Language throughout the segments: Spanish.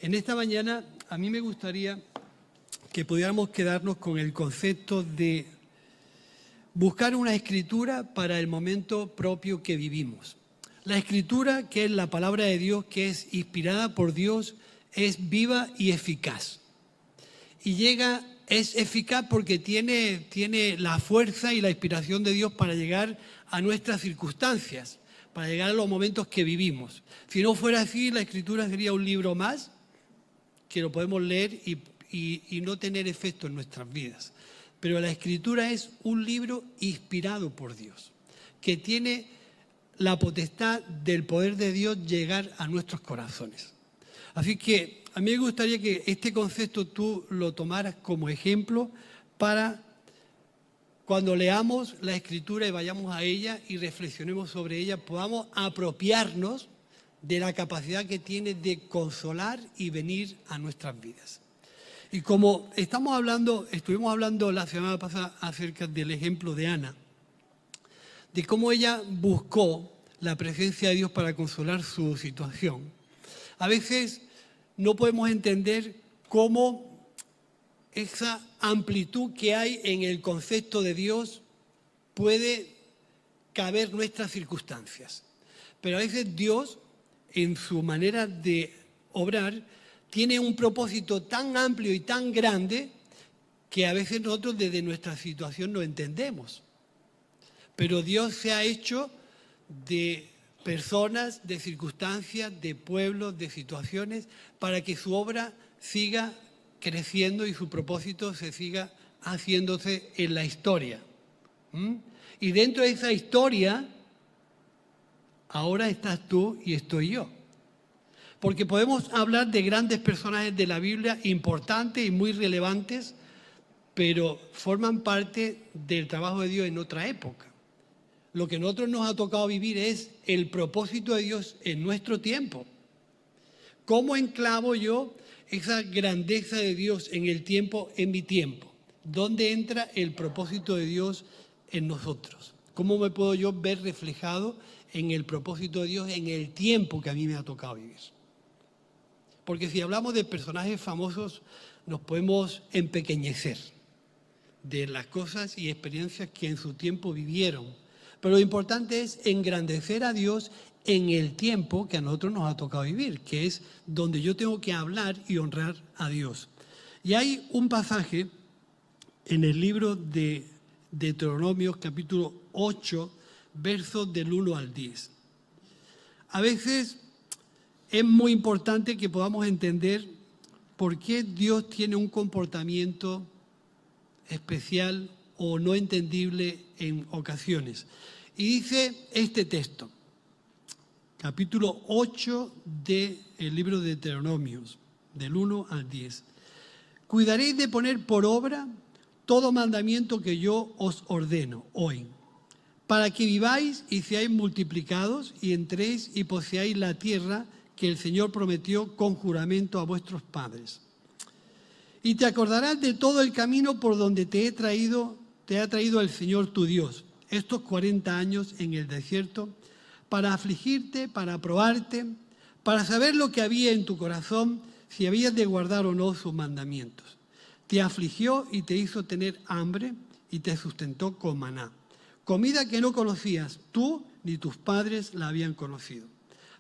En esta mañana a mí me gustaría que pudiéramos quedarnos con el concepto de buscar una escritura para el momento propio que vivimos. La escritura, que es la palabra de Dios, que es inspirada por Dios, es viva y eficaz. Y es eficaz porque tiene la fuerza y la inspiración de Dios para llegar a nuestras circunstancias, para llegar a los momentos que vivimos. Si no fuera así, la escritura sería un libro más que lo podemos leer y no tener efecto en nuestras vidas. Pero la escritura es un libro inspirado por Dios, que tiene la potestad del poder de Dios llegar a nuestros corazones. Así que a mí me gustaría que este concepto tú lo tomaras como ejemplo para cuando leamos la escritura y vayamos a ella y reflexionemos sobre ella, podamos apropiarnos de la capacidad que tiene de consolar y venir a nuestras vidas. Y como estuvimos hablando la semana pasada acerca del ejemplo de Ana, de cómo ella buscó la presencia de Dios para consolar su situación. A veces no podemos entender cómo esa amplitud que hay en el concepto de Dios puede caber nuestras circunstancias. Pero a veces Dios, en su manera de obrar, tiene un propósito tan amplio y tan grande que a veces nosotros desde nuestra situación no entendemos. Pero Dios se ha hecho de personas, de circunstancias, de pueblos, de situaciones, para que su obra siga creciendo y su propósito se siga haciéndose en la historia. Y dentro de esa historia, ahora estás tú y estoy yo. Porque podemos hablar de grandes personajes de la Biblia, importantes y muy relevantes, pero forman parte del trabajo de Dios en otra época. Lo que a nosotros nos ha tocado vivir es el propósito de Dios en nuestro tiempo. ¿Cómo enclavo yo esa grandeza de Dios en el tiempo, en mi tiempo? ¿Dónde entra el propósito de Dios en nosotros? ¿Cómo me puedo yo ver reflejado en el propósito de Dios en el tiempo que a mí me ha tocado vivir? Porque si hablamos de personajes famosos, nos podemos empequeñecer de las cosas y experiencias que en su tiempo vivieron. Pero lo importante es engrandecer a Dios en el tiempo que a nosotros nos ha tocado vivir, que es donde yo tengo que hablar y honrar a Dios. Y hay un pasaje en el libro de Deuteronomio, capítulo 8, versos del 1 al 10. A veces es muy importante que podamos entender por qué Dios tiene un comportamiento especial o no entendible en ocasiones. Y dice este texto, capítulo 8 del libro de Deuteronomios, del 1 al 10. Cuidaréis de poner por obra todo mandamiento que yo os ordeno hoy, para que viváis y seáis multiplicados y entréis y poseáis la tierra que el Señor prometió con juramento a vuestros padres. Y te acordarás de todo el camino por donde te ha traído el Señor tu Dios, estos 40 años en el desierto, para afligirte, para probarte, para saber lo que había en tu corazón, si habías de guardar o no sus mandamientos. Te afligió y te hizo tener hambre y te sustentó con maná, comida que no conocías, tú ni tus padres la habían conocido,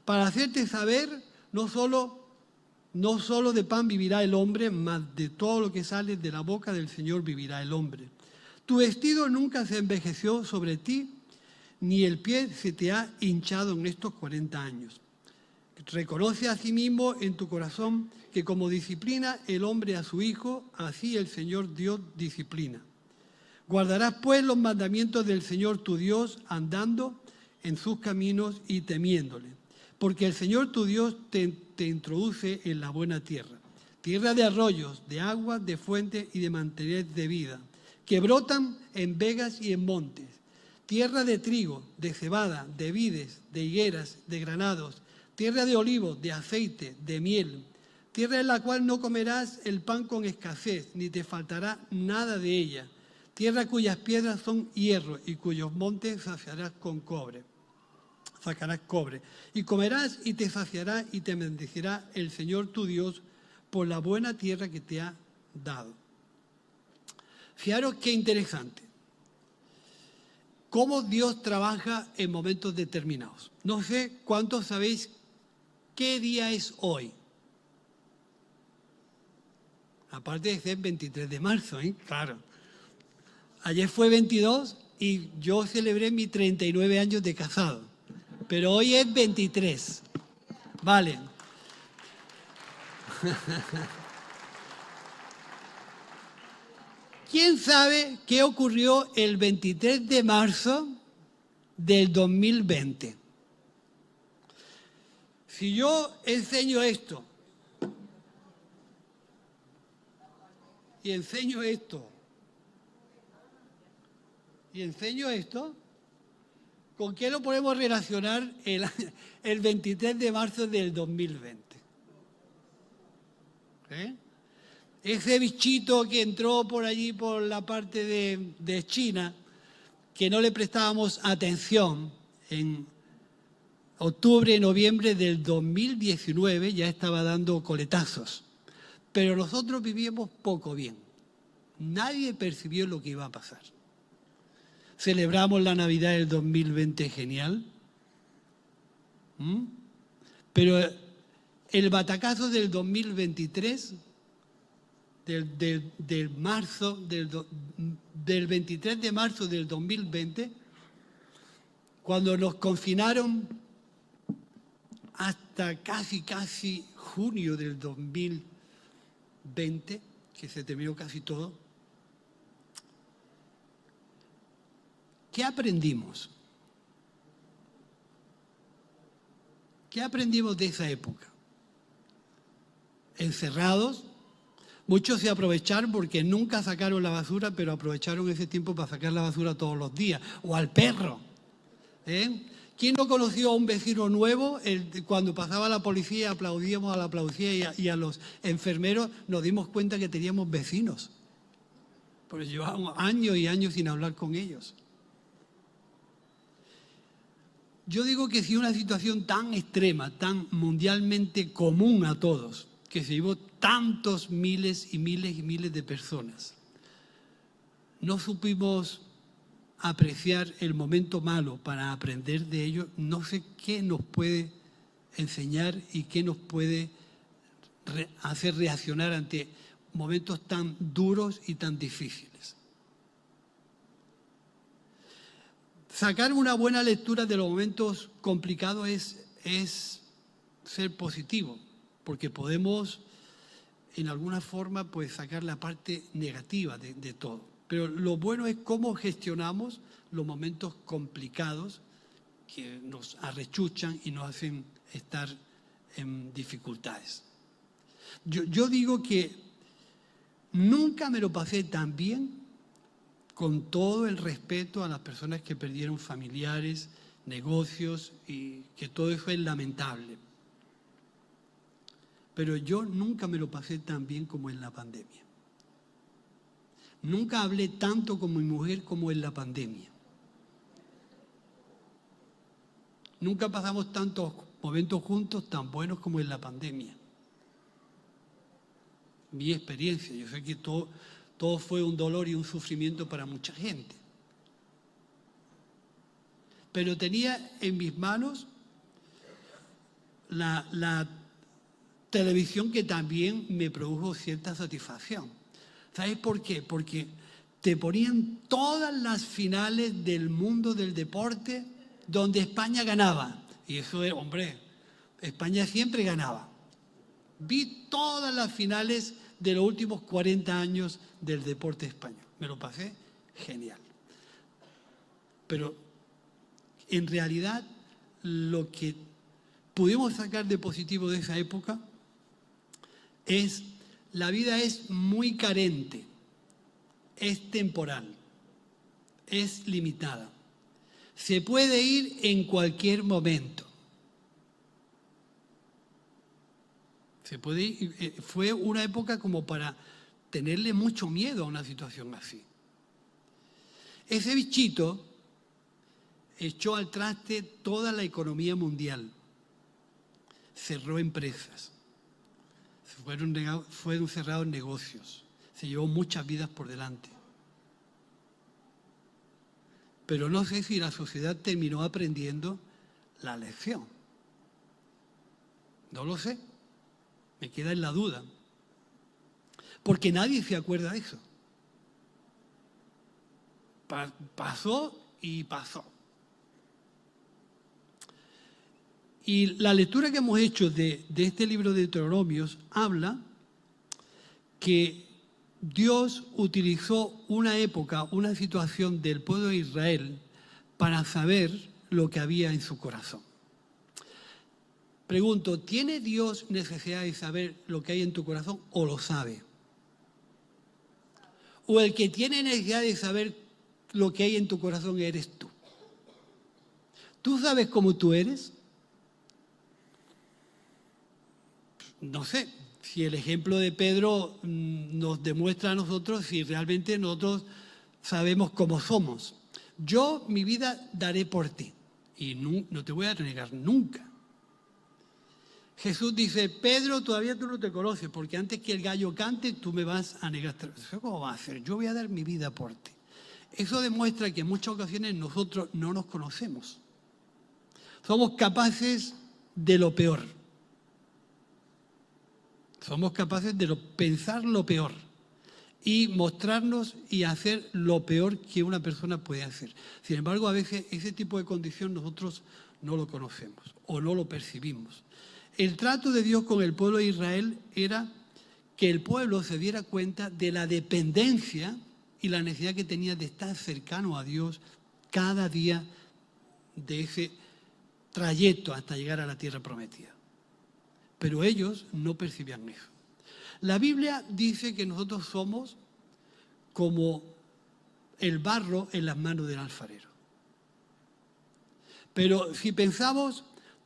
para hacerte saber no solo de pan vivirá el hombre, mas de todo lo que sale de la boca del Señor vivirá el hombre. Tu vestido nunca se envejeció sobre ti, ni el pie se te ha hinchado en estos 40 años. Reconoce a sí mismo en tu corazón que como disciplina el hombre a su hijo, así el Señor Dios disciplina. Guardarás pues los mandamientos del Señor tu Dios, andando en sus caminos y temiéndole. Porque el Señor tu Dios te introduce en la buena tierra, tierra de arroyos, de aguas, de fuentes y de manantiales de vida, que brotan en vegas y en montes, tierra de trigo, de cebada, de vides, de higueras, de granados, tierra de olivos, de aceite, de miel, tierra en la cual no comerás el pan con escasez, ni te faltará nada de ella, tierra cuyas piedras son hierro y cuyos montes saciarás con cobre. Sacarás cobre, y comerás y te saciará y te bendecirá el Señor tu Dios por la buena tierra que te ha dado. Fijaros qué interesante. Cómo Dios trabaja en momentos determinados. No sé cuántos sabéis qué día es hoy. Aparte de ser 23 de marzo, claro. Ayer fue 22 y yo celebré mis 39 años de casado. Pero hoy es 23. Vale. ¿Quién sabe qué ocurrió el 23 de marzo del 2020? Si yo enseño esto y enseño esto y enseño esto, ¿con qué lo podemos relacionar el 23 de marzo del 2020? Ese bichito que entró por allí, por la parte de China, que no le prestábamos atención en octubre y noviembre del 2019, ya estaba dando coletazos. Pero nosotros vivíamos poco bien. Nadie percibió lo que iba a pasar. Celebramos la Navidad del 2020 genial. Pero el batacazo del 2023, del 23 de marzo del 2020, cuando nos confinaron hasta casi junio del 2020, que se terminó casi todo, ¿qué aprendimos? ¿Qué aprendimos de esa época? Encerrados, muchos se aprovecharon porque nunca sacaron la basura, pero aprovecharon ese tiempo para sacar la basura todos los días, o al perro. ¿Quién no conoció a un vecino nuevo? Cuando pasaba la policía, aplaudíamos a la policía y a los enfermeros, nos dimos cuenta que teníamos vecinos, porque llevábamos años y años sin hablar con ellos. Yo digo que si una situación tan extrema, tan mundialmente común a todos, que se llevó tantos miles y miles y miles de personas, no supimos apreciar el momento malo para aprender de ello, no sé qué nos puede enseñar y qué nos puede hacer reaccionar ante momentos tan duros y tan difíciles. Sacar una buena lectura de los momentos complicados es ser positivo, porque podemos en alguna forma pues sacar la parte negativa de todo. Pero lo bueno es cómo gestionamos los momentos complicados que nos arrechuchan y nos hacen estar en dificultades. Yo digo que nunca me lo pasé tan bien, con todo el respeto a las personas que perdieron familiares, negocios, y que todo eso es lamentable. Pero yo nunca me lo pasé tan bien como en la pandemia. Nunca hablé tanto con mi mujer como en la pandemia. Nunca pasamos tantos momentos juntos tan buenos como en la pandemia. Mi experiencia, yo sé que todo fue un dolor y un sufrimiento para mucha gente. Pero tenía en mis manos la televisión que también me produjo cierta satisfacción. ¿Sabes por qué? Porque te ponían todas las finales del mundo del deporte donde España ganaba. Y eso es, hombre, España siempre ganaba. Vi todas las finales de los últimos 40 años del deporte español. Me lo pasé genial. Pero en realidad lo que pudimos sacar de positivo de esa época es: la vida es muy carente, es temporal, es limitada. Se puede ir en cualquier momento. Se puede ir, fue una época como para tenerle mucho miedo a una situación así. Ese bichito echó al traste toda la economía mundial. Cerró empresas, fueron cerrados negocios, se llevó muchas vidas por delante. Pero no sé si la sociedad terminó aprendiendo la lección. No lo sé, me queda en la duda. Porque nadie se acuerda de eso. Pasó y pasó. Y la lectura que hemos hecho de este libro de Deuteronomios habla que Dios utilizó una época, una situación del pueblo de Israel para saber lo que había en su corazón. Pregunto, ¿tiene Dios necesidad de saber lo que hay en tu corazón o lo sabe? ¿O el que tiene necesidad de saber lo que hay en tu corazón eres tú? ¿Tú sabes cómo tú eres? No sé, si el ejemplo de Pedro nos demuestra a nosotros si realmente nosotros sabemos cómo somos. Yo mi vida daré por ti y no te voy a renegar nunca. Jesús dice, Pedro, todavía tú no te conoces porque antes que el gallo cante tú me vas a negar. ¿Cómo va a ser? Yo voy a dar mi vida por ti. Eso demuestra que en muchas ocasiones nosotros no nos conocemos. Somos capaces de lo peor. Somos capaces de pensar lo peor y mostrarnos y hacer lo peor que una persona puede hacer. Sin embargo, a veces ese tipo de condición nosotros no lo conocemos o no lo percibimos. El trato de Dios con el pueblo de Israel era que el pueblo se diera cuenta de la dependencia y la necesidad que tenía de estar cercano a Dios cada día de ese trayecto hasta llegar a la tierra prometida. Pero ellos no percibían eso. La Biblia dice que nosotros somos como el barro en las manos del alfarero. Pero si pensamos,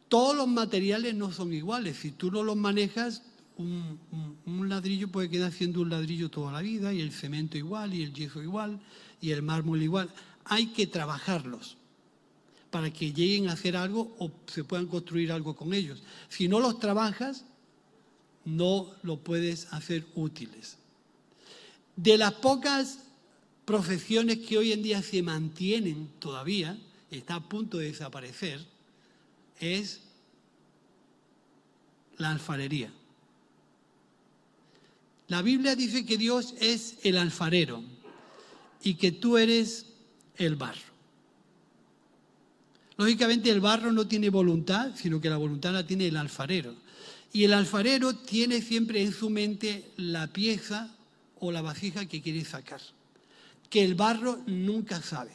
todos los materiales no son iguales. Si tú no los manejas, un ladrillo puede quedar siendo un ladrillo toda la vida, y el cemento igual, y el yeso igual, y el mármol igual. Hay que trabajarlos para que lleguen a hacer algo o se puedan construir algo con ellos. Si no los trabajas, no lo puedes hacer útiles. De las pocas profesiones que hoy en día se mantienen todavía, está a punto de desaparecer, es la alfarería. La Biblia dice que Dios es el alfarero y que tú eres el barro. Lógicamente el barro no tiene voluntad, sino que la voluntad la tiene el alfarero. Y el alfarero tiene siempre en su mente la pieza o la vasija que quiere sacar, que el barro nunca sabe.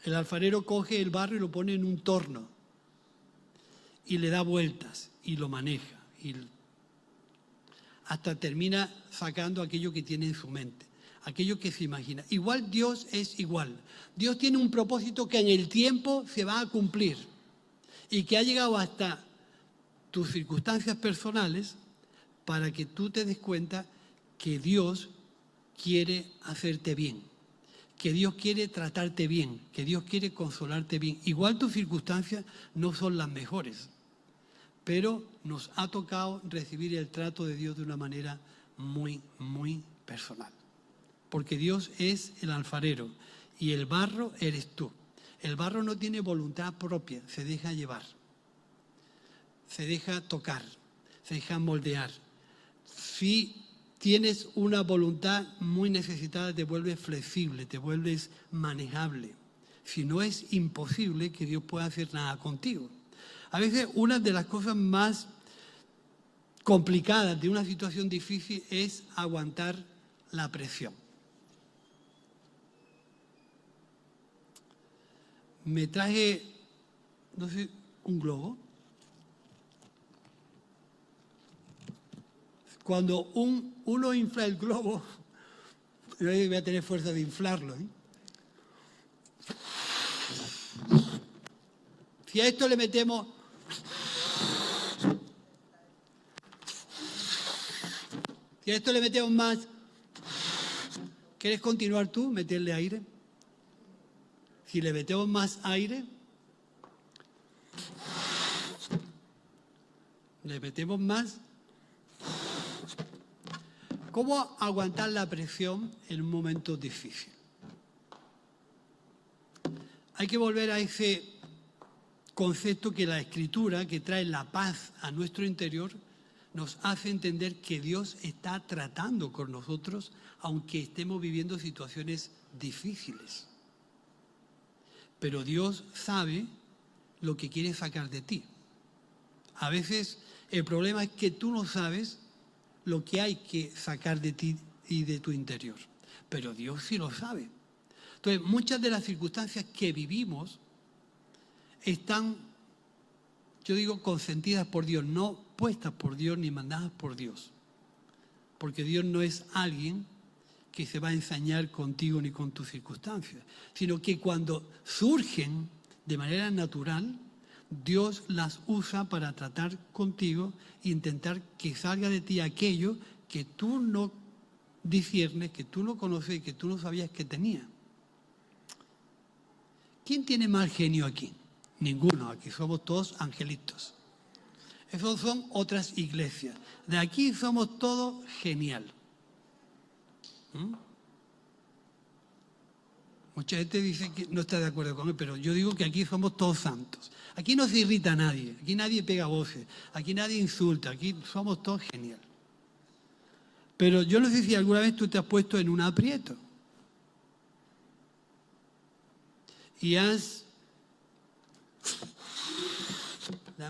El alfarero coge el barro y lo pone en un torno y le da vueltas y lo maneja y hasta termina sacando aquello que tiene en su mente, aquello que se imagina. Igual Dios es igual. Dios tiene un propósito que en el tiempo se va a cumplir y que ha llegado hasta tus circunstancias personales para que tú te des cuenta que Dios quiere hacerte bien, que Dios quiere tratarte bien, que Dios quiere consolarte bien. Igual tus circunstancias no son las mejores, pero nos ha tocado recibir el trato de Dios de una manera muy, muy personal. Porque Dios es el alfarero y el barro eres tú. El barro no tiene voluntad propia, se deja llevar, se deja tocar, se deja moldear. Si tienes una voluntad muy necesitada, te vuelves flexible, te vuelves manejable. Si no, es imposible que Dios pueda hacer nada contigo. A veces una de las cosas más complicadas de una situación difícil es aguantar la presión. Me traje, no sé, un globo. Cuando uno infla el globo, yo voy a tener fuerza de inflarlo, ¿eh? Si a esto le metemos más, ¿quieres continuar tú, meterle aire? Si le metemos más aire, Le metemos más. ¿Cómo aguantar la presión en un momento difícil? Hay que volver a ese concepto que la Escritura, que trae la paz a nuestro interior, nos hace entender que Dios está tratando con nosotros, aunque estemos viviendo situaciones difíciles. Pero Dios sabe lo que quiere sacar de ti. A veces el problema es que tú no sabes lo que hay que sacar de ti y de tu interior. Pero Dios sí lo sabe. Entonces, muchas de las circunstancias que vivimos están, yo digo, consentidas por Dios, no puestas por Dios ni mandadas por Dios. Porque Dios no es alguien que se va a ensañar contigo ni con tus circunstancias, sino que cuando surgen de manera natural, Dios las usa para tratar contigo e intentar que salga de ti aquello que tú no disciernes, que tú no conoces y que tú no sabías que tenía. ¿Quién tiene mal genio aquí? Ninguno, aquí somos todos angelitos. Esos son otras iglesias. De aquí somos todos genial. Mucha gente dice que no está de acuerdo con él, pero yo digo que aquí somos todos santos. Aquí no se irrita a nadie, aquí nadie pega voces, aquí nadie insulta, aquí somos todos genial. Pero yo no sé si alguna vez tú te has puesto en un aprieto y le has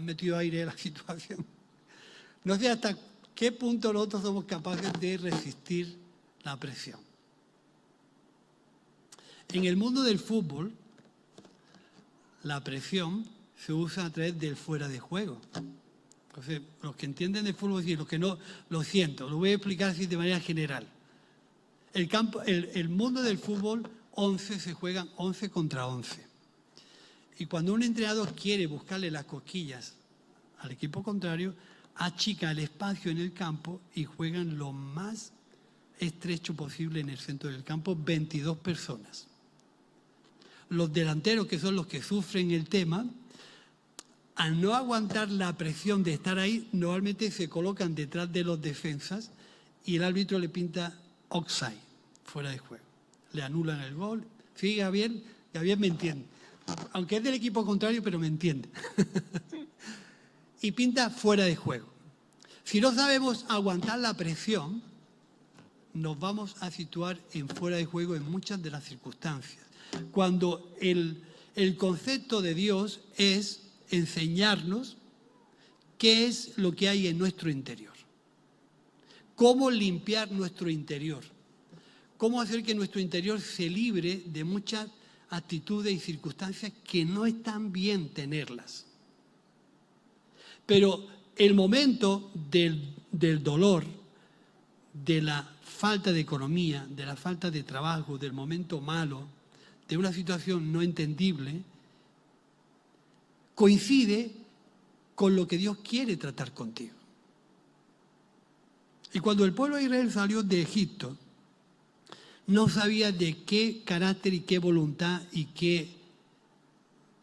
metido aire a la situación. No sé hasta qué punto nosotros somos capaces de resistir la presión. En el mundo del fútbol, la presión se usa a través del fuera de juego. Entonces, los que entienden de fútbol y los que no, lo siento, lo voy a explicar así de manera general. El mundo del fútbol, 11 se juegan 11 contra 11. Y cuando un entrenador quiere buscarle las cosquillas al equipo contrario, achica el espacio en el campo y juegan lo más estrecho posible en el centro del campo, 22 personas. Los delanteros, que son los que sufren el tema, al no aguantar la presión de estar ahí, normalmente se colocan detrás de los defensas y el árbitro le pinta offside, fuera de juego. Le anulan el gol. Sí, Gabriel me entiende. Aunque es del equipo contrario, pero me entiende. Y pinta fuera de juego. Si no sabemos aguantar la presión, nos vamos a situar en fuera de juego en muchas de las circunstancias. Cuando el concepto de Dios es enseñarnos qué es lo que hay en nuestro interior. Cómo limpiar nuestro interior. Cómo hacer que nuestro interior se libre de muchas actitudes y circunstancias que no están bien tenerlas. Pero el momento del dolor, de la falta de economía, de la falta de trabajo, del momento malo, de una situación no entendible, coincide con lo que Dios quiere tratar contigo. Y cuando el pueblo de Israel salió de Egipto, no sabía de qué carácter y qué voluntad y qué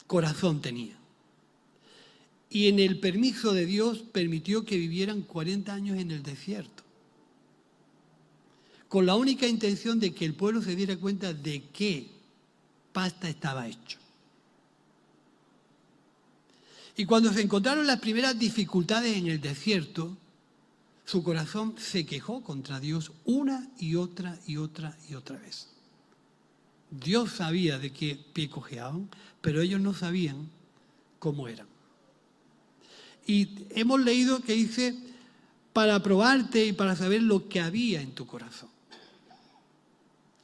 corazón tenía. Y en el permiso de Dios permitió que vivieran 40 años en el desierto, con la única intención de que el pueblo se diera cuenta de qué pasta estaba hecho. Y cuando se encontraron las primeras dificultades en el desierto, su corazón se quejó contra Dios una y otra y otra y otra vez. Dios sabía de qué pie cojeaban, pero ellos no sabían cómo eran. Y hemos leído que dice, para probarte y para saber lo que había en tu corazón.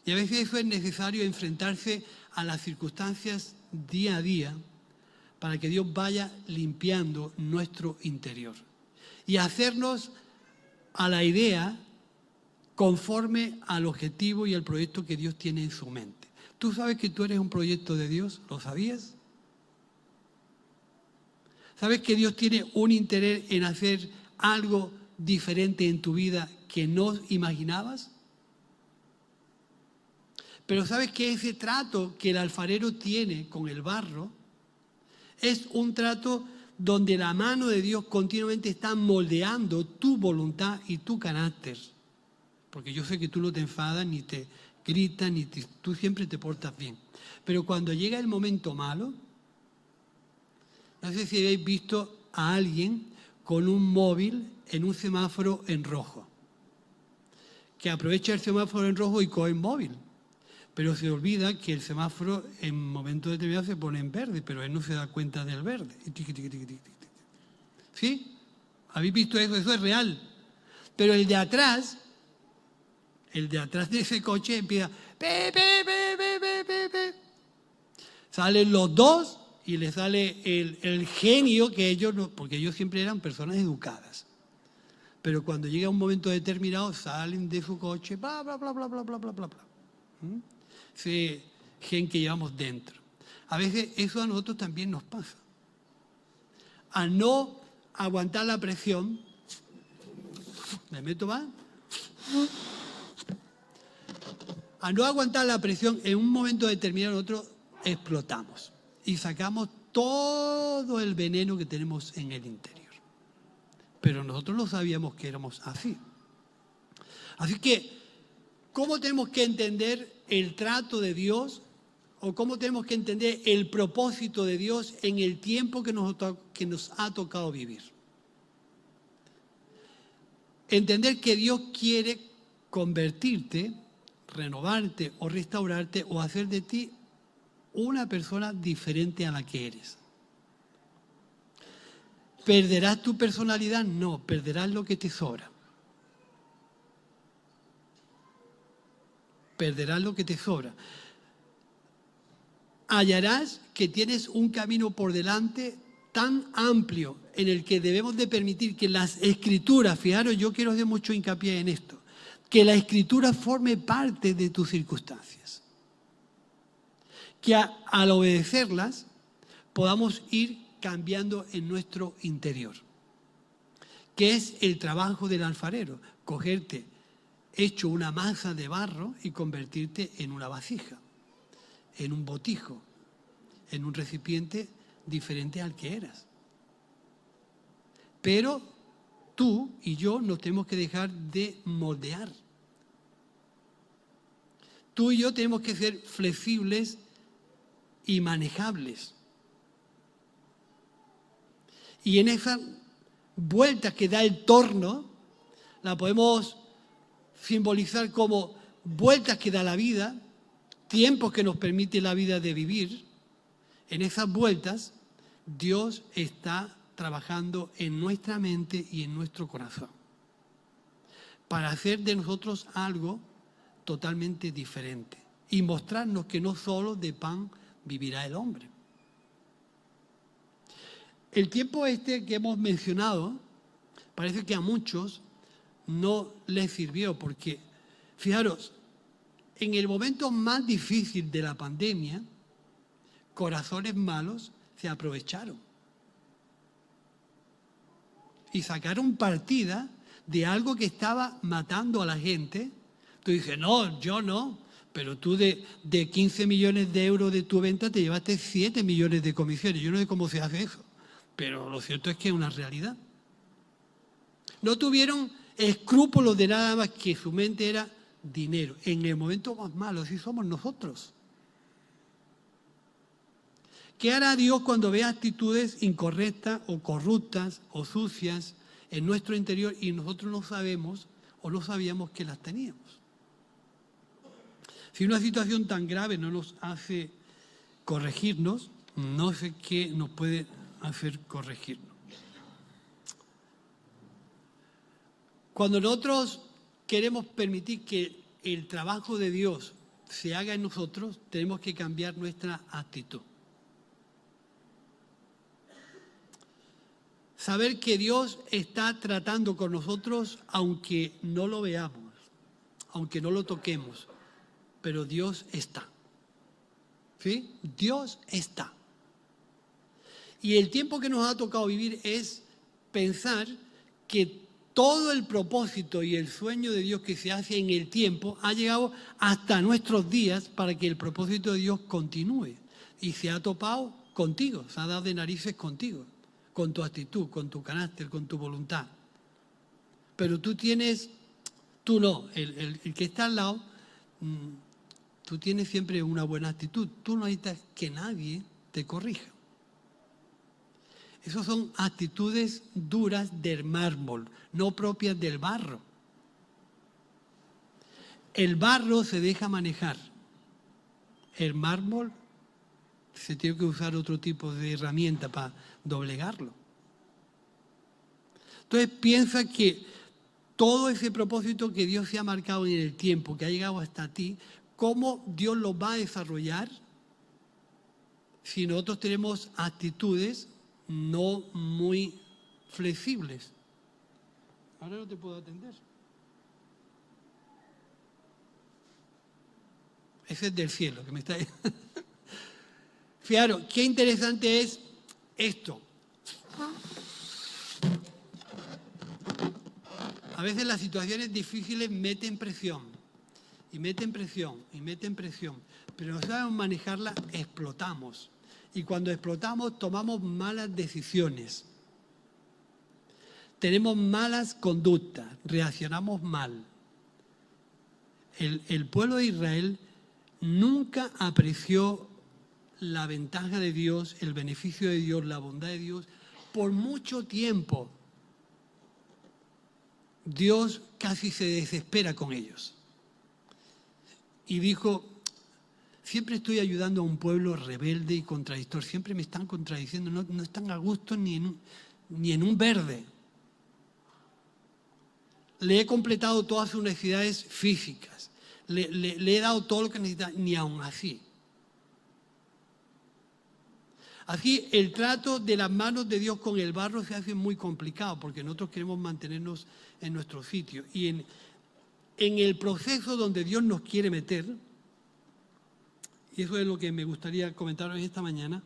Y a veces eso es necesario, enfrentarse a las circunstancias día a día para que Dios vaya limpiando nuestro interior y hacernos a la idea conforme al objetivo y al proyecto que Dios tiene en su mente. ¿Tú sabes que tú eres un proyecto de Dios? ¿Lo sabías? ¿Sabes que Dios tiene un interés en hacer algo diferente en tu vida que no imaginabas? Pero ¿sabes que ese trato que el alfarero tiene con el barro es un trato donde la mano de Dios continuamente está moldeando tu voluntad y tu carácter. Porque yo sé que tú no te enfadas, ni te gritas, tú siempre te portas bien. Pero cuando llega el momento malo, no sé si habéis visto a alguien con un móvil en un semáforo en rojo, que aprovecha el semáforo en rojo y coge el móvil, pero se olvida que el semáforo en momentos determinados se pone en verde, pero él no se da cuenta del verde. ¿Sí? ¿Habéis visto eso? Eso es real. Pero el de atrás de ese coche empieza, pe, pe, pe, pe, pe, pe, pe. Salen los dos y le sale el genio que ellos no, porque ellos siempre eran personas educadas. Pero cuando llega un momento determinado, salen de su coche, bla, bla, bla, bla, bla, bla, bla, bla, bla. Ese gen que llevamos dentro. A veces eso a nosotros también nos pasa. A no aguantar la presión, me meto más, a no aguantar la presión, en un momento determinado nosotros explotamos y sacamos todo el veneno que tenemos en el interior. Pero nosotros no sabíamos que éramos así. Así que, ¿cómo tenemos que entender el trato de Dios o cómo tenemos que entender el propósito de Dios en el tiempo que nos ha tocado vivir? Entender que Dios quiere convertirte, renovarte o restaurarte o hacer de ti una persona diferente a la que eres. ¿Perderás tu personalidad? No, perderás lo que te sobra. Perderás lo que te sobra. Hallarás que tienes un camino por delante tan amplio en el que debemos de permitir que las escrituras, fijaros, yo quiero hacer mucho hincapié en esto, que la escritura forme parte de tus circunstancias. Que al obedecerlas podamos ir cambiando en nuestro interior. Que es el trabajo del alfarero, cogerte hecho una masa de barro y convertirte en una vasija, en un botijo, en un recipiente diferente al que eras. Pero tú y yo nos tenemos que dejar de moldear. Tú y yo tenemos que ser flexibles y manejables. Y en esas vueltas que da el torno, la podemos simbolizar como vueltas que da la vida, tiempos que nos permite la vida de vivir. En esas vueltas, Dios está trabajando en nuestra mente y en nuestro corazón para hacer de nosotros algo totalmente diferente y mostrarnos que no solo de pan vivirá el hombre. El tiempo este que hemos mencionado parece que a muchos no les sirvió porque, fijaros, en el momento más difícil de la pandemia, corazones malos se aprovecharon y sacaron partida de algo que estaba matando a la gente. Tú dices, no, yo no, pero tú de 15 millones de euros de tu venta te llevaste 7 millones de comisiones. Yo no sé cómo se hace eso, pero lo cierto es que es una realidad. No tuvieron escrúpulos de nada más que su mente era dinero. En el momento más malo, así somos nosotros. ¿Qué hará Dios cuando vea actitudes incorrectas o corruptas o sucias en nuestro interior y nosotros no sabemos o no sabíamos que las teníamos? Si una situación tan grave no nos hace corregirnos, no sé qué nos puede hacer corregirnos. Cuando nosotros queremos permitir que el trabajo de Dios se haga en nosotros, tenemos que cambiar nuestra actitud. Saber que Dios está tratando con nosotros aunque no lo veamos, aunque no lo toquemos, pero Dios está. ¿Sí? Dios está. Y el tiempo que nos ha tocado vivir es pensar que todo el propósito y el sueño de Dios que se hace en el tiempo ha llegado hasta nuestros días para que el propósito de Dios continúe. Y se ha topado contigo, se ha dado de narices contigo. con tu actitud, con tu carácter, con tu voluntad. Pero tú no, el que está al lado, tú tienes siempre una buena actitud. Tú no necesitas que nadie te corrija. Esas son actitudes duras del mármol, no propias del barro. El barro se deja manejar. El mármol se tiene que usar otro tipo de herramienta para doblegarlo. Entonces piensa que todo ese propósito que Dios se ha marcado en el tiempo, que ha llegado hasta ti, ¿cómo Dios lo va a desarrollar si nosotros tenemos actitudes no muy flexibles? Ahora no te puedo atender. Ese es del cielo que me está... Fijaros, qué interesante es esto. A veces las situaciones difíciles meten presión, y meten presión, y meten presión. Pero no sabemos manejarla, explotamos. Y cuando explotamos, tomamos malas decisiones. Tenemos malas conductas, reaccionamos mal. El pueblo de Israel nunca apreció la ventaja de Dios, el beneficio de Dios, la bondad de Dios, por mucho tiempo. Dios casi se desespera con ellos. Y dijo, siempre estoy ayudando a un pueblo rebelde y contradictor, siempre me están contradiciendo, no están a gusto ni en un verde. Le he completado todas sus necesidades físicas, le he dado todo lo que necesita, ni aun así. Así, el trato de las manos de Dios con el barro se hace muy complicado porque nosotros queremos mantenernos en nuestro sitio. Y en el proceso donde Dios nos quiere meter, y eso es lo que me gustaría comentaros esta mañana,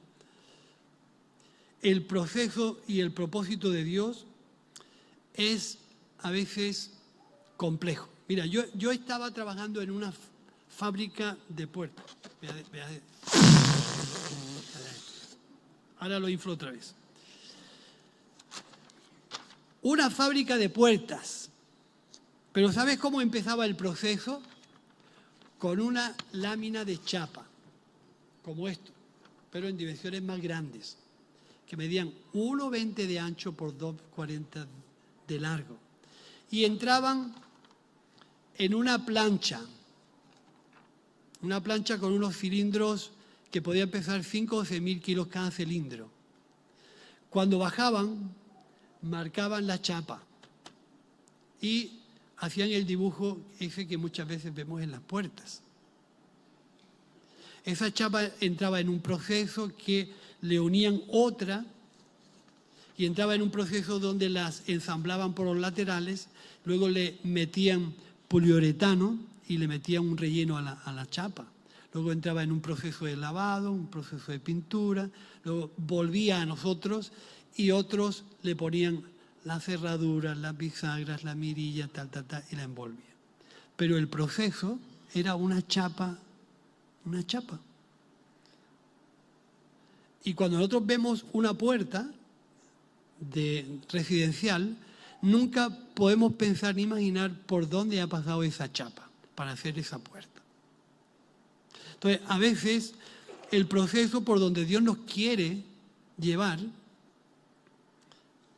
el proceso y el propósito de Dios es a veces complejo. Mira, yo estaba trabajando en una fábrica de puertas. Ahora lo inflo otra vez. Una fábrica de puertas. Pero ¿sabes cómo empezaba el proceso? Con una lámina de chapa, como esto, pero en dimensiones más grandes, que medían 1,20 de ancho por 2,40 de largo. Y entraban en una plancha con unos cilindros que podían pesar 5 o 6.000 kilos cada cilindro. Cuando bajaban, marcaban la chapa y hacían el dibujo ese que muchas veces vemos en las puertas. Esa chapa entraba en un proceso que le unían otra y entraba en un proceso donde las ensamblaban por los laterales, luego le metían poliuretano y le metían un relleno a la chapa. Luego entraba en un proceso de lavado, un proceso de pintura, luego volvía a nosotros y otros le ponían las cerraduras, las bisagras, la mirilla, tal, y la envolvían. Pero el proceso era una chapa. Y cuando nosotros vemos una puerta de residencial, nunca podemos pensar ni imaginar por dónde ha pasado esa chapa para hacer esa puerta. Entonces, a veces el proceso por donde Dios nos quiere llevar,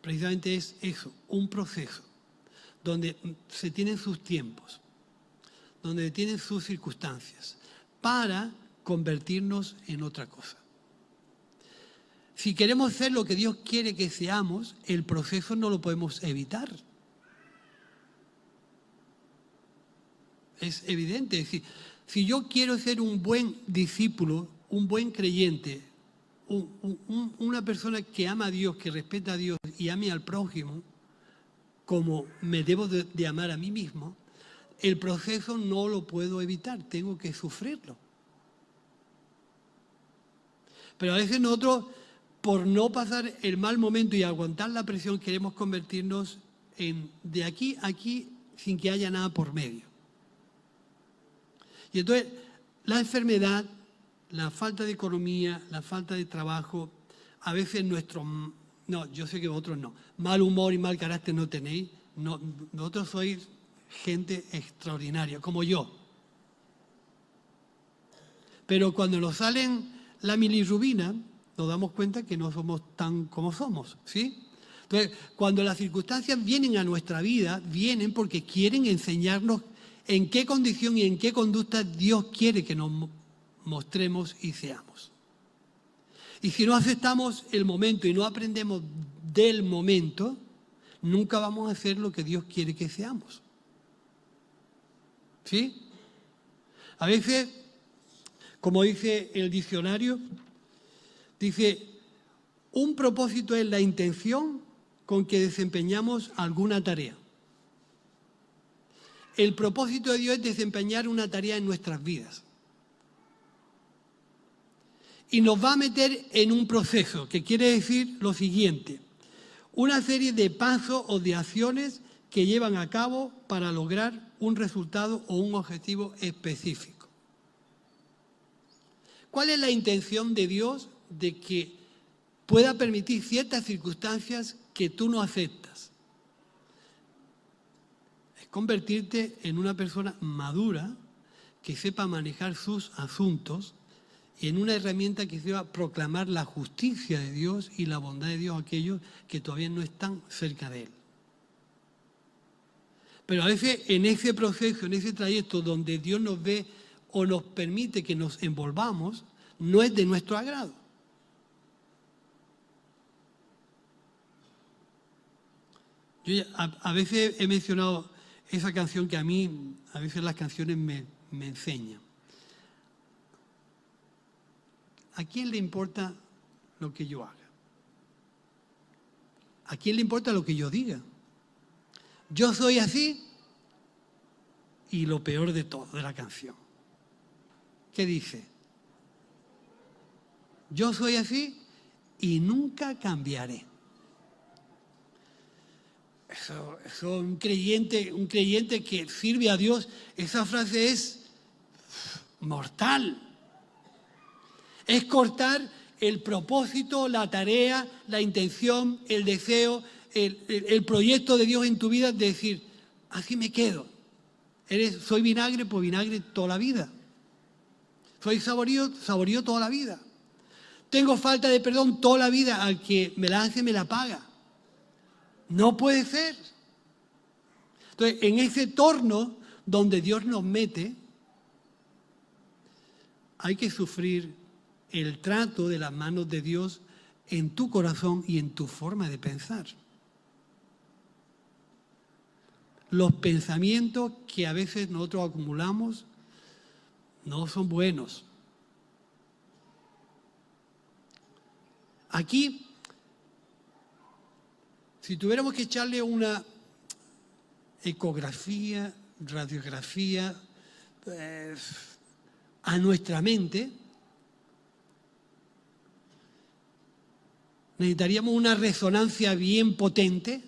precisamente es eso, un proceso donde se tienen sus tiempos, donde tienen sus circunstancias, para convertirnos en otra cosa. Si queremos ser lo que Dios quiere que seamos, el proceso no lo podemos evitar. Es evidente. Es decir, si yo quiero ser un buen discípulo, un buen creyente, una persona que ama a Dios, que respeta a Dios y ame al prójimo, como me debo de amar a mí mismo, el proceso no lo puedo evitar, tengo que sufrirlo. Pero a veces nosotros, por no pasar el mal momento y aguantar la presión, queremos convertirnos en de aquí a aquí sin que haya nada por medio. Y entonces la enfermedad, la falta de economía, la falta de trabajo, a veces nuestros No, yo sé que vosotros no. Mal humor y mal carácter no tenéis. No, vosotros sois gente extraordinaria, como yo. Pero cuando nos salen la milirrubina, nos damos cuenta que no somos tan como somos, ¿sí? Entonces, cuando las circunstancias vienen a nuestra vida, vienen porque quieren enseñarnos en qué condición y en qué conducta Dios quiere que nos mostremos y seamos. Y si no aceptamos el momento y no aprendemos del momento, nunca vamos a hacer lo que Dios quiere que seamos. ¿Sí? A veces, como dice el diccionario, dice, un propósito es la intención con que desempeñamos alguna tarea. El propósito de Dios es desempeñar una tarea en nuestras vidas. Y nos va a meter en un proceso, que quiere decir lo siguiente: una serie de pasos o de acciones que llevan a cabo para lograr un resultado o un objetivo específico. ¿Cuál es la intención de Dios de que pueda permitir ciertas circunstancias que tú no aceptas? Es convertirte en una persona madura que sepa manejar sus asuntos y en una herramienta que sepa proclamar la justicia de Dios y la bondad de Dios a aquellos que todavía no están cerca de Él. Pero a veces en ese proceso, en ese trayecto donde Dios nos ve o nos permite que nos envolvamos, no es de nuestro agrado. Yo a veces he mencionado esa canción que a mí, a veces las canciones me enseñan. ¿A quién le importa lo que yo haga? ¿A quién le importa lo que yo diga? Yo soy así y lo peor de todo de la canción. ¿Qué dice? Yo soy así y nunca cambiaré. Eso un creyente que sirve a Dios, esa frase es mortal. Es cortar el propósito, la tarea, la intención, el deseo, el proyecto de Dios en tu vida, de decir, así me quedo. Soy vinagre, pues vinagre toda la vida. Soy saborío, saborío toda la vida. Tengo falta de perdón toda la vida, al que me la hace me la paga. No puede ser. Entonces, en ese torno donde Dios nos mete, hay que sufrir el trato de las manos de Dios en tu corazón y en tu forma de pensar. Los pensamientos que a veces nosotros acumulamos no son buenos. Aquí, si tuviéramos que echarle una ecografía, radiografía a nuestra mente, necesitaríamos una resonancia bien potente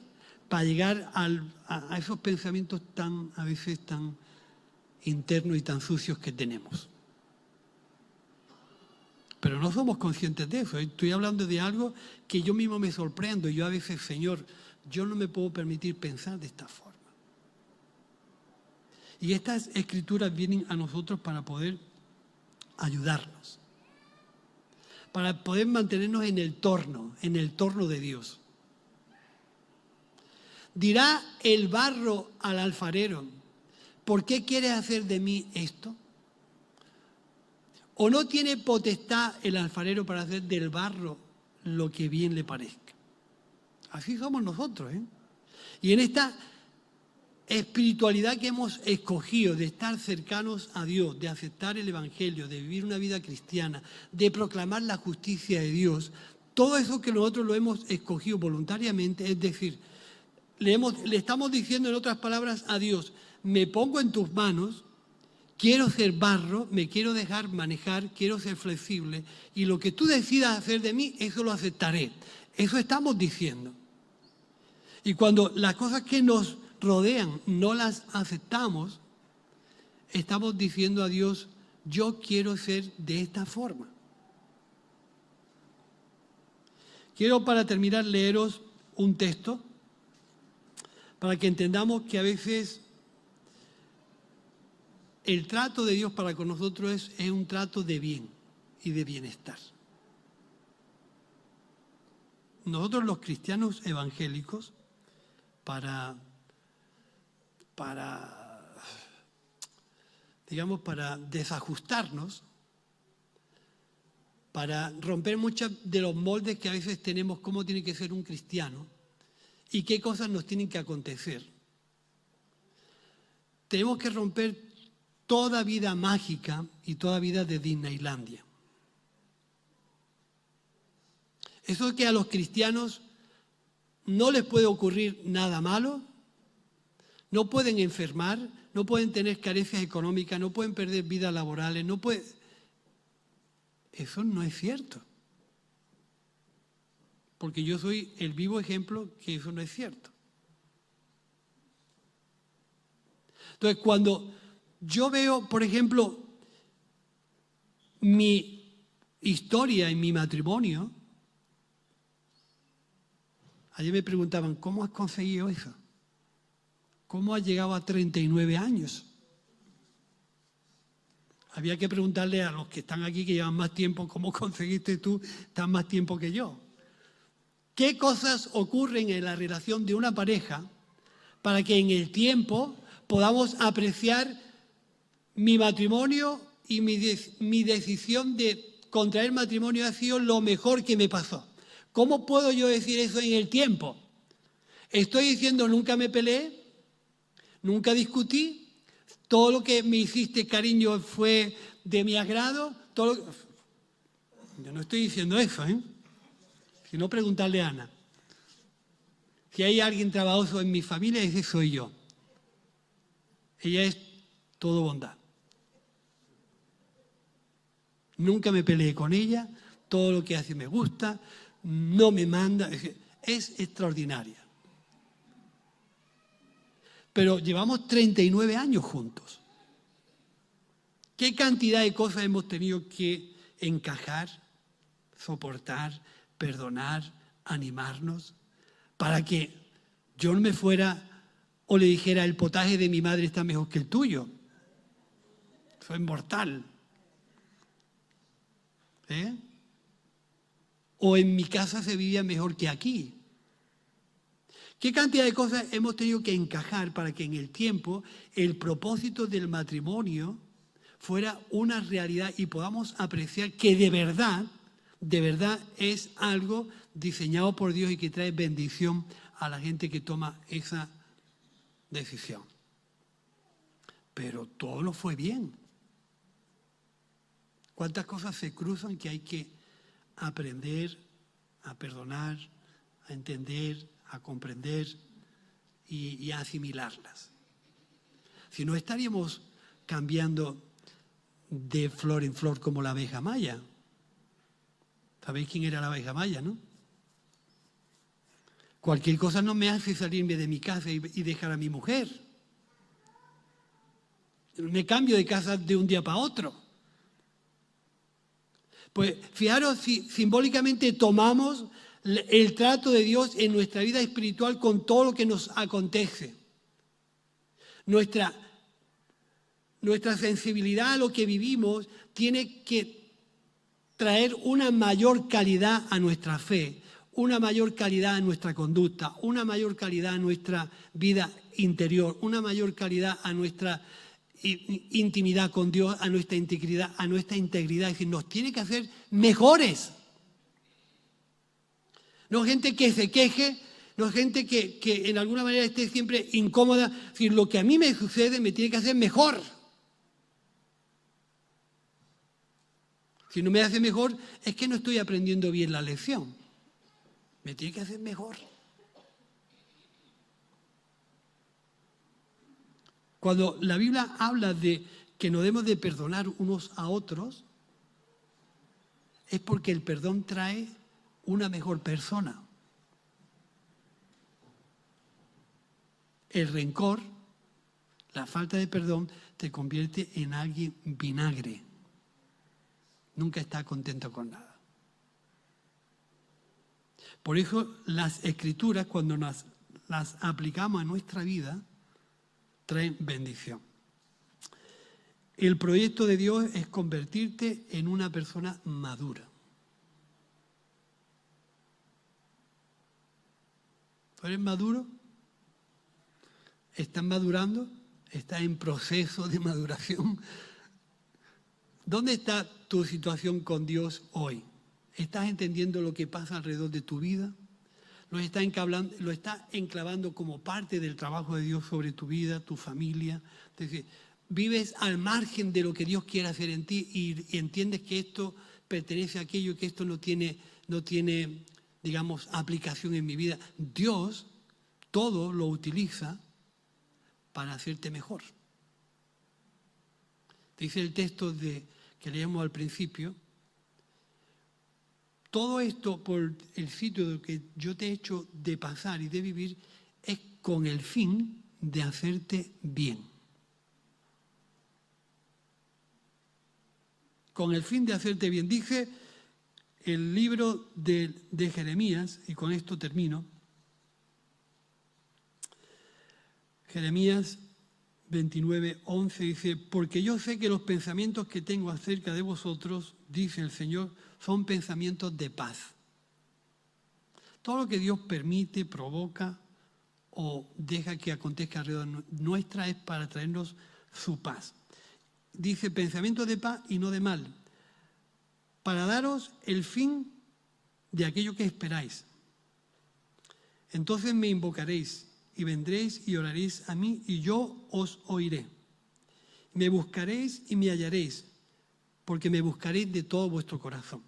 para llegar a esos pensamientos a veces tan internos y tan sucios que tenemos. Pero no somos conscientes de eso. Estoy hablando de algo que yo mismo me sorprendo. Yo a veces, Señor, yo no me puedo permitir pensar de esta forma. Y estas escrituras vienen a nosotros para poder ayudarnos, para poder mantenernos en el torno de Dios. Dirá el barro al alfarero, ¿por qué quieres hacer de mí esto? ¿O no tiene potestad el alfarero para hacer del barro lo que bien le parezca? Así somos nosotros, ¿eh? Y en esta espiritualidad que hemos escogido de estar cercanos a Dios, de aceptar el Evangelio, de vivir una vida cristiana, de proclamar la justicia de Dios, todo eso que nosotros lo hemos escogido voluntariamente, es decir, le estamos diciendo en otras palabras a Dios, me pongo en tus manos, quiero ser barro, me quiero dejar manejar, quiero ser flexible y lo que tú decidas hacer de mí, eso lo aceptaré. Eso estamos diciendo. Y cuando las cosas que nos rodean no las aceptamos, estamos diciendo a Dios, yo quiero ser de esta forma. Quiero para terminar leeros un texto para que entendamos que a veces el trato de Dios para con nosotros es un trato de bien y de bienestar. Nosotros los cristianos evangélicos, para desajustarnos, para romper muchos de los moldes que a veces tenemos, cómo tiene que ser un cristiano y qué cosas nos tienen que acontecer. Tenemos que romper toda vida mágica y toda vida de Disneylandia. Eso es que a los cristianos no les puede ocurrir nada malo, no pueden enfermar, no pueden tener carencias económicas, no pueden perder vidas laborales, no pueden... Eso no es cierto. Porque yo soy el vivo ejemplo que eso no es cierto. Entonces, cuando yo veo, por ejemplo, mi historia en mi matrimonio, ayer me preguntaban, ¿cómo has conseguido eso? ¿Cómo has llegado a 39 años? Había que preguntarle a los que están aquí, que llevan más tiempo, ¿cómo conseguiste tú tan más tiempo que yo? ¿Qué cosas ocurren en la relación de una pareja para que en el tiempo podamos apreciar mi matrimonio y mi decisión de contraer matrimonio ha sido lo mejor que me pasó? ¿Cómo puedo yo decir eso en el tiempo? Estoy diciendo nunca me peleé, nunca discutí, todo lo que me hiciste, cariño, fue de mi agrado. Yo no estoy diciendo eso, ¿eh? Si no, preguntarle a Ana. Si hay alguien trabajoso en mi familia, ese soy yo. Ella es todo bondad. Nunca me peleé con ella, todo lo que hace me gusta, no me manda, es extraordinaria. Pero llevamos 39 años juntos. ¿Qué cantidad de cosas hemos tenido que encajar, soportar, perdonar, animarnos, para que yo no me fuera o le dijera el potaje de mi madre está mejor que el tuyo? Eso es mortal. O en mi casa se vivía mejor que aquí. ¿Qué cantidad de cosas hemos tenido que encajar para que en el tiempo el propósito del matrimonio fuera una realidad y podamos apreciar que de verdad es algo diseñado por Dios y que trae bendición a la gente que toma esa decisión? Pero todo lo fue bien. ¿Cuántas cosas se cruzan que hay que aprender a perdonar, a entender, a comprender y a asimilarlas? Si no, estaríamos cambiando de flor en flor como la abeja maya. ¿Sabéis quién era la abeja maya, no? Cualquier cosa no me hace salirme de mi casa y dejar a mi mujer. Me cambio de casa de un día para otro. Pues fijaros si simbólicamente tomamos el trato de Dios en nuestra vida espiritual con todo lo que nos acontece. Nuestra sensibilidad a lo que vivimos tiene que traer una mayor calidad a nuestra fe, una mayor calidad a nuestra conducta, una mayor calidad a nuestra vida interior, una mayor calidad a nuestra intimidad con Dios, a nuestra integridad, Es decir, nos tiene que hacer mejores. No gente que se queje, no gente que en alguna manera esté siempre incómoda. Es decir, lo que a mí me sucede me tiene que hacer mejor. Si no me hace mejor, es que no estoy aprendiendo bien la lección. Me tiene que hacer mejor. Cuando la Biblia habla de que no debemos de perdonar unos a otros, es porque el perdón trae una mejor persona. El rencor, la falta de perdón, te convierte en alguien vinagre. Nunca está contento con nada. Por eso las Escrituras, cuando las aplicamos a nuestra vida, traen bendición. El proyecto de Dios es convertirte en una persona madura. ¿Tú eres maduro? ¿Estás madurando? ¿Estás en proceso de maduración? ¿Dónde está tu situación con Dios hoy? ¿Estás entendiendo lo que pasa alrededor de tu vida? ¿Lo estás enclavando como parte del trabajo de Dios sobre tu vida, tu familia? Es decir, vives al margen de lo que Dios quiere hacer en ti y entiendes que esto pertenece a aquello, que esto no tiene, digamos, aplicación en mi vida. Dios todo lo utiliza para hacerte mejor. Dice el texto que leíamos al principio, todo esto por el sitio que yo te he hecho de pasar y de vivir es con el fin de hacerte bien. Con el fin de hacerte bien. Dice el libro de Jeremías, y con esto termino, Jeremías 29:11 dice, porque yo sé que los pensamientos que tengo acerca de vosotros, dice el Señor, son pensamientos de paz. Todo lo que Dios permite, provoca o deja que acontezca alrededor nuestra es para traernos su paz. Dice pensamientos de paz y no de mal, para daros el fin de aquello que esperáis. Entonces me invocaréis y vendréis y oraréis a mí y yo os oiré. Me buscaréis y me hallaréis, porque me buscaréis de todo vuestro corazón.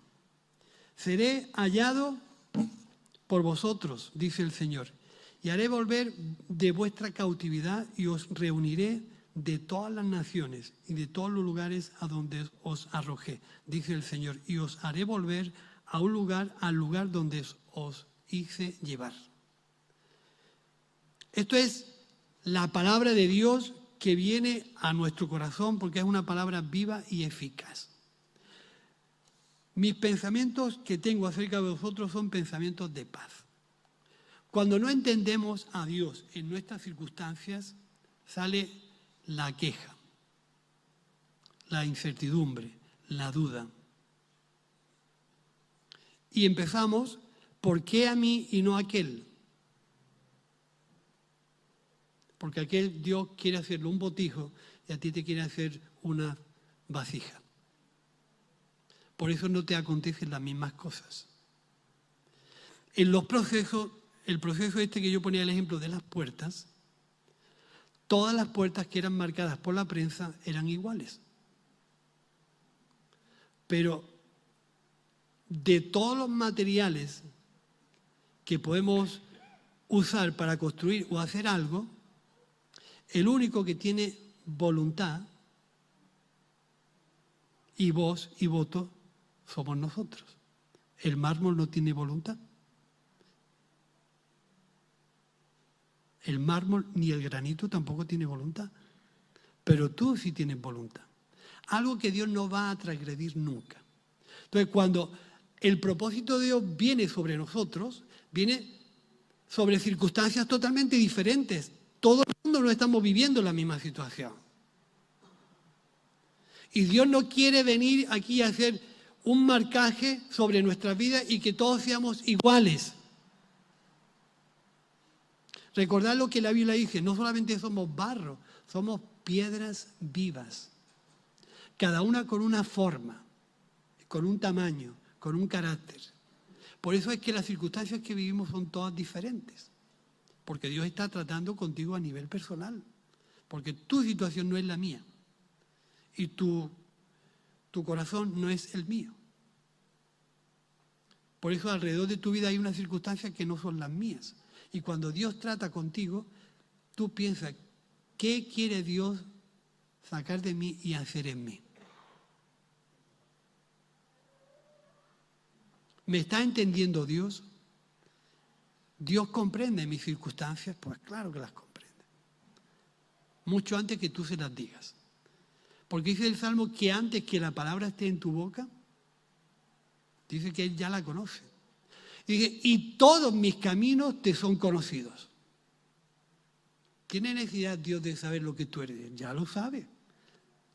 Seré hallado por vosotros, dice el Señor, y haré volver de vuestra cautividad y os reuniré de todas las naciones y de todos los lugares a donde os arrojé, dice el Señor, y os haré volver a un lugar, al lugar donde os hice llevar. Esto es la palabra de Dios que viene a nuestro corazón porque es una palabra viva y eficaz. Mis pensamientos que tengo acerca de vosotros son pensamientos de paz. Cuando no entendemos a Dios en nuestras circunstancias, sale la queja, la incertidumbre, la duda. Y empezamos, ¿por qué a mí y no a aquel? Porque aquel Dios quiere hacerlo un botijo y a ti te quiere hacer una vasija. Por eso no te acontecen las mismas cosas. En los procesos, el proceso este que yo ponía el ejemplo de las puertas, todas las puertas que eran marcadas por la prensa eran iguales. Pero de todos los materiales que podemos usar para construir o hacer algo, el único que tiene voluntad y voz y voto somos nosotros. El mármol no tiene voluntad. El mármol ni el granito tampoco tiene voluntad. Pero tú sí tienes voluntad. Algo que Dios no va a transgredir nunca. Entonces, cuando el propósito de Dios viene sobre nosotros, viene sobre circunstancias totalmente diferentes. Todo el mundo no estamos viviendo la misma situación. Y Dios no quiere venir aquí a hacer un marcaje sobre nuestras vidas y que todos seamos iguales. Recordad lo que la Biblia dice, no solamente somos barro, somos piedras vivas. Cada una con una forma, con un tamaño, con un carácter. Por eso es que las circunstancias que vivimos son todas diferentes. Porque Dios está tratando contigo a nivel personal. Porque tu situación no es la mía. Y tu corazón no es el mío. Por eso alrededor de tu vida hay unas circunstancias que no son las mías. Y cuando Dios trata contigo, tú piensas, ¿qué quiere Dios sacar de mí y hacer en mí? ¿Me está entendiendo Dios? ¿Dios comprende mis circunstancias? Pues claro que las comprende. Mucho antes que tú se las digas. Porque dice el Salmo que antes que la palabra esté en tu boca, dice que Él ya la conoce. Dice, y todos mis caminos te son conocidos. ¿Tiene necesidad Dios de saber lo que tú eres? Ya lo sabe.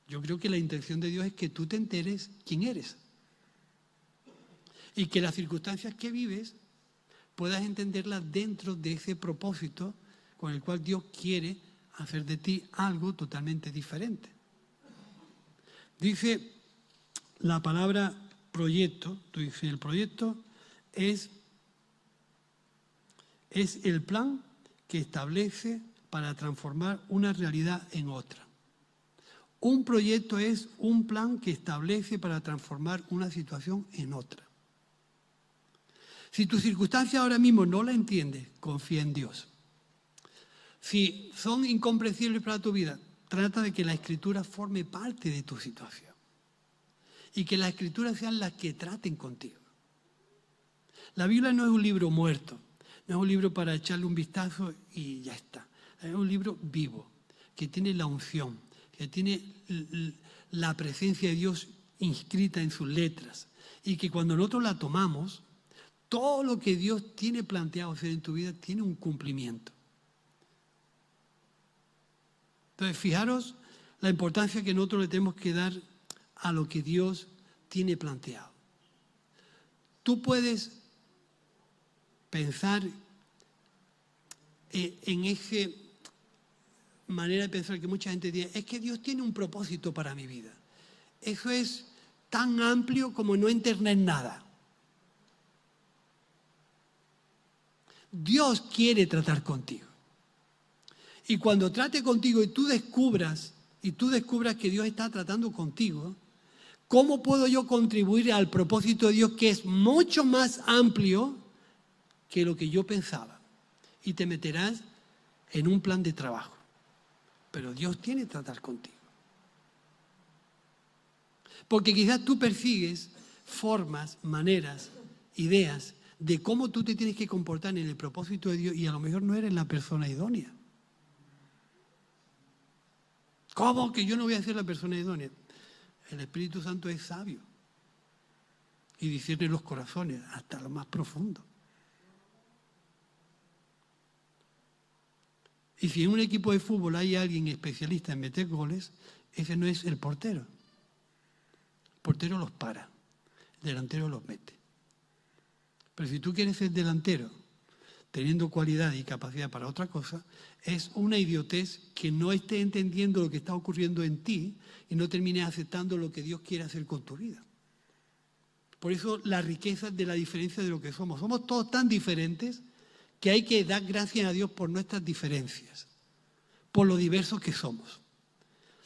Yo creo que la intención de Dios es que tú te enteres quién eres. Y que las circunstancias que vives puedas entenderlas dentro de ese propósito con el cual Dios quiere hacer de ti algo totalmente diferente. Dice la palabra proyecto, tú dices, el proyecto es el plan que establece para transformar una realidad en otra. Un proyecto es un plan que establece para transformar una situación en otra. Si tu circunstancia ahora mismo no la entiendes, confía en Dios. Si son incomprensibles para tu vida, trata de que la Escritura forme parte de tu situación. Y que las Escrituras sean las que traten contigo. La Biblia no es un libro muerto, no es un libro para echarle un vistazo y ya está. Es un libro vivo, que tiene la unción, que tiene la presencia de Dios inscrita en sus letras. Y que cuando nosotros la tomamos, todo lo que Dios tiene planteado hacer en tu vida tiene un cumplimiento. Entonces, fijaros la importancia que nosotros le tenemos que dar a lo que Dios tiene planteado. Tú puedes pensar en esa manera de pensar que mucha gente dice, es que Dios tiene un propósito para mi vida. Eso es tan amplio como no entender nada. Dios quiere tratar contigo. Y cuando trate contigo y tú descubras que Dios está tratando contigo, ¿cómo puedo yo contribuir al propósito de Dios que es mucho más amplio que lo que yo pensaba? Y te meterás en un plan de trabajo. Pero Dios tiene que tratar contigo. Porque quizás tú persigues formas, maneras, ideas de cómo tú te tienes que comportar en el propósito de Dios y a lo mejor no eres la persona idónea. ¿Cómo que yo no voy a ser la persona idónea? El Espíritu Santo es sabio y discierne los corazones hasta lo más profundo. Y si en un equipo de fútbol hay alguien especialista en meter goles, ese no es el portero. El portero los para, el delantero los mete. Pero si tú quieres ser delantero, teniendo cualidad y capacidad para otra cosa, es una idiotez que no esté entendiendo lo que está ocurriendo en ti y no termines aceptando lo que Dios quiere hacer con tu vida. Por eso la riqueza de la diferencia de lo que somos. Somos todos tan diferentes que hay que dar gracias a Dios por nuestras diferencias, por lo diversos que somos.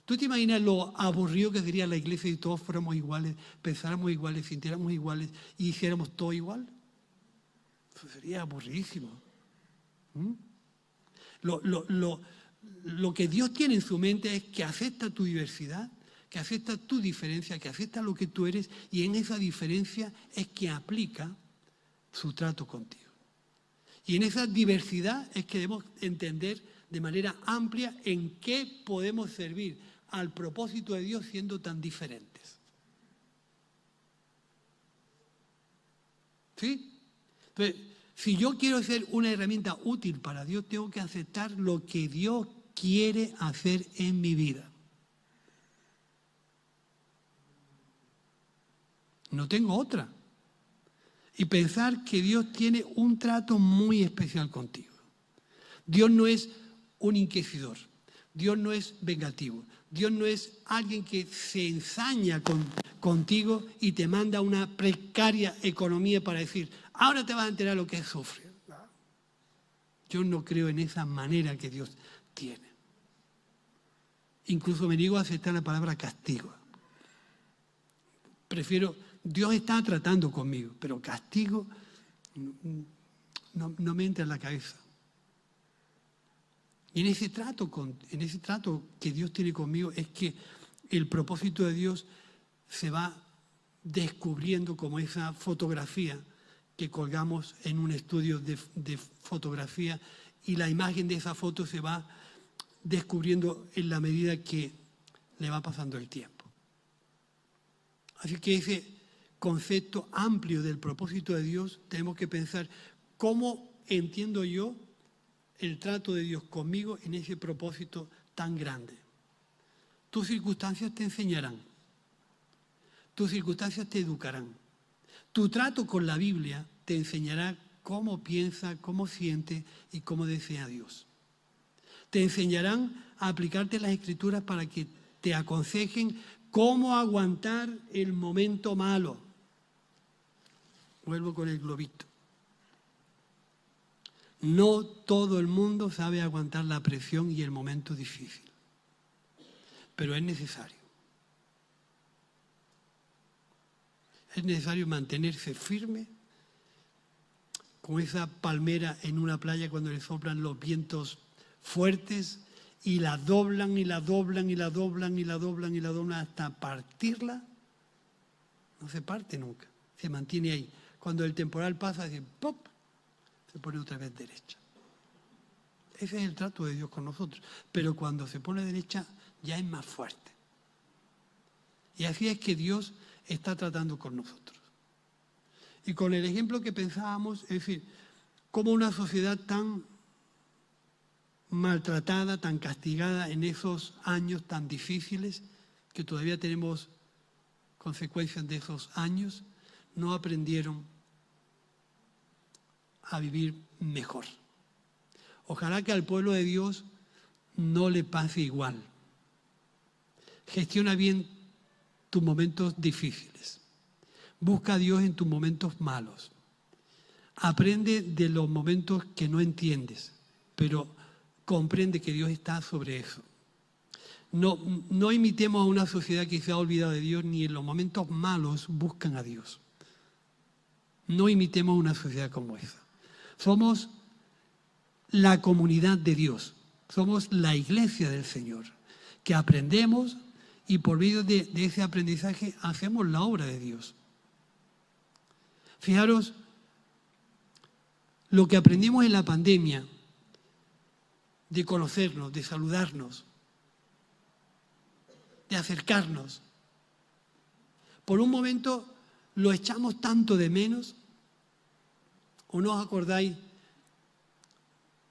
¿Tú te imaginas lo aburrido que sería la iglesia si todos fuéramos iguales, pensáramos iguales, sintiéramos iguales y hiciéramos todo igual? Eso sería aburridísimo. Lo que Dios tiene en su mente es que acepta tu diversidad, que acepta tu diferencia, que acepta lo que tú eres y en esa diferencia es que aplica su trato contigo. Y en esa diversidad es que debemos entender de manera amplia en qué podemos servir al propósito de Dios siendo tan diferentes. ¿Sí? Entonces, si yo quiero ser una herramienta útil para Dios, tengo que aceptar lo que Dios quiere hacer en mi vida. No tengo otra. Y pensar que Dios tiene un trato muy especial contigo. Dios no es un inquisidor. Dios no es vengativo. Dios no es alguien que se ensaña contigo y te manda una precaria economía para decir, ahora te vas a enterar lo que es sufrir. Yo no creo en esa manera que Dios tiene. Incluso me niego a aceptar la palabra castigo. Prefiero... Dios está tratando conmigo, pero castigo no me entra en la cabeza. Y en ese trato que Dios tiene conmigo es que el propósito de Dios se va descubriendo como esa fotografía que colgamos en un estudio de fotografía y la imagen de esa foto se va descubriendo en la medida que le va pasando el tiempo. Así que concepto amplio del propósito de Dios, tenemos que pensar cómo entiendo yo el trato de Dios conmigo en ese propósito tan grande. Tus circunstancias te enseñarán, tus circunstancias te educarán. Tu trato con la Biblia te enseñará cómo piensa, cómo siente y cómo desea Dios. Te enseñarán a aplicarte las Escrituras para que te aconsejen cómo aguantar el momento malo. Vuelvo con el globito. No todo el mundo sabe aguantar la presión y el momento difícil, pero es necesario. Es necesario mantenerse firme como esa palmera en una playa cuando le soplan los vientos fuertes y la doblan y la doblan y la doblan y la doblan y la doblan hasta partirla. No se parte nunca, se mantiene ahí. Cuando el temporal pasa, dice ¡pop!, se pone otra vez derecha. Ese es el trato de Dios con nosotros. Pero cuando se pone derecha, ya es más fuerte. Y así es que Dios está tratando con nosotros. Y con el ejemplo que pensábamos, es decir, cómo una sociedad tan maltratada, tan castigada en esos años tan difíciles, que todavía tenemos consecuencias de esos años, no aprendieron a vivir mejor. Ojalá que al pueblo de Dios no le pase igual. Gestiona bien tus momentos difíciles. Busca a Dios en tus momentos malos. Aprende de los momentos que no entiendes, pero comprende que Dios está sobre eso. No imitemos a una sociedad que se ha olvidado de Dios, ni en los momentos malos buscan a Dios. No imitemos a una sociedad como esa. Somos la comunidad de Dios, somos la iglesia del Señor, que aprendemos y por medio de ese aprendizaje hacemos la obra de Dios. Fijaros, lo que aprendimos en la pandemia, de conocernos, de saludarnos, de acercarnos, por un momento lo echamos tanto de menos. ¿O no os acordáis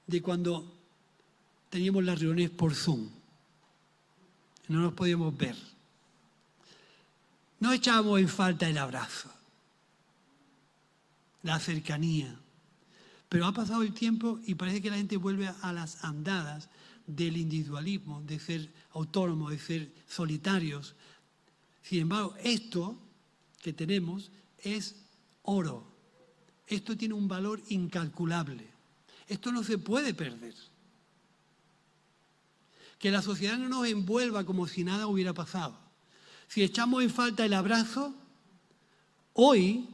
de cuando teníamos las reuniones por Zoom? No nos podíamos ver. No echábamos en falta el abrazo, la cercanía. Pero ha pasado el tiempo y parece que la gente vuelve a las andadas del individualismo, de ser autónomos, de ser solitarios. Sin embargo, esto que tenemos es oro. Esto tiene un valor incalculable. Esto no se puede perder. Que la sociedad no nos envuelva como si nada hubiera pasado. Si echamos en falta el abrazo, hoy,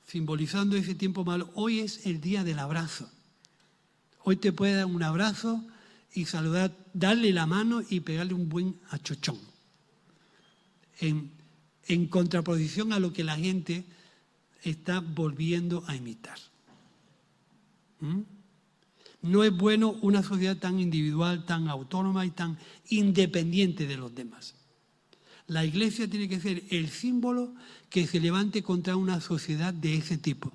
simbolizando ese tiempo malo, hoy es el día del abrazo. Hoy te puede dar un abrazo y saludar, darle la mano y pegarle un buen achochón. En contraposición a lo que la gente está volviendo a imitar. No es bueno una sociedad tan individual, tan autónoma y tan independiente de los demás. La Iglesia tiene que ser el símbolo que se levante contra una sociedad de ese tipo.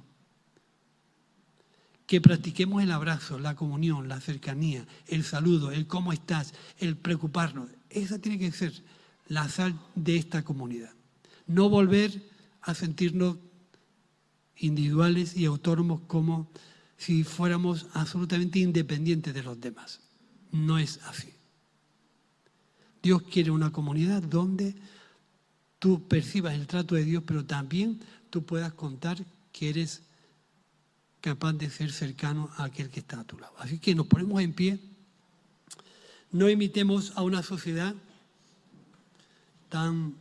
Que practiquemos el abrazo, la comunión, la cercanía, el saludo, el cómo estás, el preocuparnos. Esa tiene que ser la sal de esta comunidad. No volver a sentirnos individuales y autónomos como si fuéramos absolutamente independientes de los demás. No es así. Dios quiere una comunidad donde tú percibas el trato de Dios, pero también tú puedas contar que eres capaz de ser cercano a aquel que está a tu lado. Así que nos ponemos en pie. No imitemos a una sociedad tan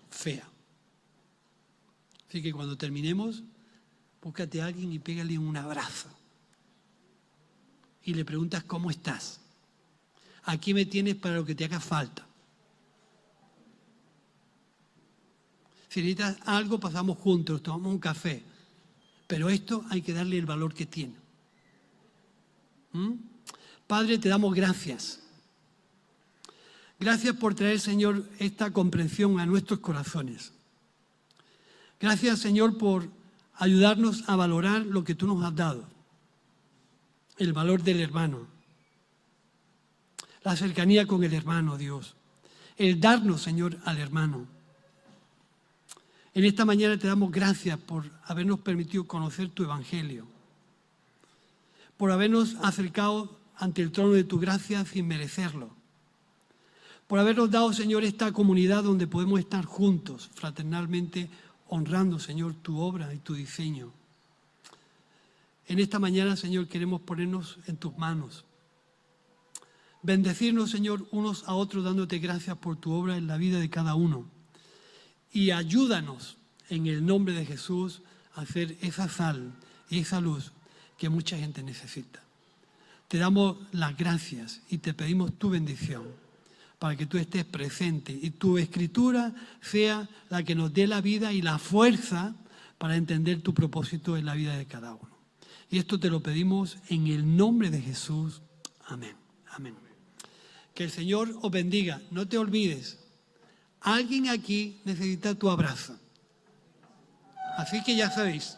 fea. Así que cuando terminemos, búscate a alguien y pégale un abrazo. Y le preguntas cómo estás. Aquí me tienes para lo que te haga falta. Si necesitas algo, pasamos juntos, tomamos un café. Pero esto hay que darle el valor que tiene. Padre, te damos gracias. Gracias por traer, Señor, esta comprensión a nuestros corazones. Gracias, Señor, por ayudarnos a valorar lo que tú nos has dado. El valor del hermano. La cercanía con el hermano, Dios. El darnos, Señor, al hermano. En esta mañana te damos gracias por habernos permitido conocer tu evangelio. Por habernos acercado ante el trono de tu gracia sin merecerlo. Por habernos dado, Señor, esta comunidad donde podemos estar juntos, fraternalmente, honrando, Señor, tu obra y tu diseño. En esta mañana, Señor, queremos ponernos en tus manos. Bendecirnos, Señor, unos a otros, dándote gracias por tu obra en la vida de cada uno. Y ayúdanos, en el nombre de Jesús, a hacer esa sal y esa luz que mucha gente necesita. Te damos las gracias y te pedimos tu bendición para que tú estés presente y tu escritura sea la que nos dé la vida y la fuerza para entender tu propósito en la vida de cada uno. Y esto te lo pedimos en el nombre de Jesús. Amén. Amén. Que el Señor os bendiga. No te olvides, alguien aquí necesita tu abrazo. Así que ya sabéis.